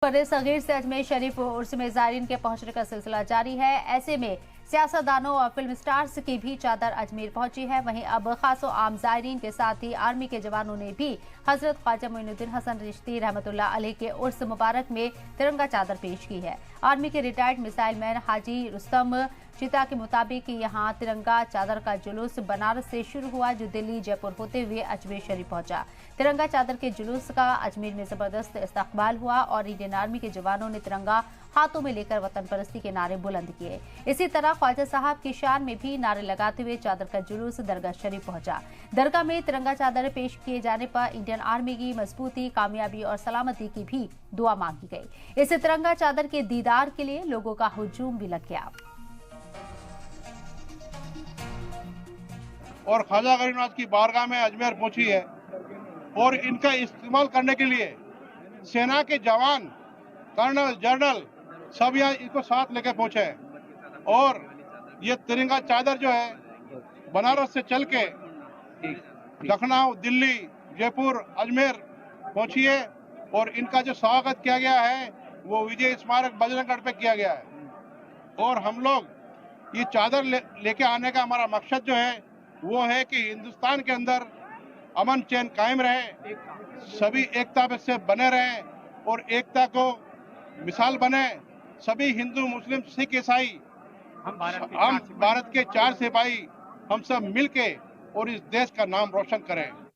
बड़े सगीर से अजमेर शरीफ उर्स में ज़ायरीन के पहुंचने का सिलसिला जारी है। ऐसे में सियासतदानों और फिल्म स्टार्स की भी चादर अजमेर पहुंची है। वहीं अब खासो आम ज़ायरीन के साथ ही आर्मी के जवानों ने भी हजरत ख्वाजा मोइनुद्दीन हसन रिश्ती रहमतुल्लाह अलैह के उर्स मुबारक में तिरंगा चादर पेश की है। आर्मी के रिटायर्ड मिसाइल मैन हाजी रुस्तम चिता के मुताबिक यहाँ तिरंगा चादर का जुलूस बनारस से शुरू हुआ, जो दिल्ली जयपुर होते हुए अजमेर शरीफ पहुंचा। तिरंगा चादर के जुलूस का अजमेर में जबरदस्त इस्तकबाल हुआ और इंडियन आर्मी के जवानों ने तिरंगा हाथों में लेकर वतन परस्ती के नारे बुलंद किए। इसी तरह ख्वाजा साहब की शान में भी नारे लगाते हुए चादर का जुलूस दरगाह शरीफ पहुंचा। दरगाह में तिरंगा चादर पेश किए जाने पर इंडियन आर्मी की मजबूती, कामयाबी और सलामती की भी दुआ मांगी गई। इस तिरंगा चादर के दीदार के लिए लोगों का हुजूम भी लग गया। और ख्वाजा गरीबनाथ की बारगाह में अजमेर पहुंची है और इनका इस्तेमाल करने के लिए सेना के जवान, कर्नल, जनरल सब यहाँ इसको साथ लेके पहुंचे हैं। और ये तिरंगा चादर जो है बनारस से चल के लखनऊ, दिल्ली, जयपुर, अजमेर पहुंची है और इनका जो स्वागत किया गया है वो विजय स्मारक बजरंगगढ़ पे किया गया है। और हम लोग ये चादर लेके आने का हमारा मकसद जो है वो है कि हिंदुस्तान के अंदर अमन चैन कायम रहे, सभी एकता से बने रहें और एकता को मिसाल बने। सभी हिंदू, मुस्लिम, सिख, ईसाई हम भारत के 4 सिपाही हम सब मिलके और इस देश का नाम रोशन करें।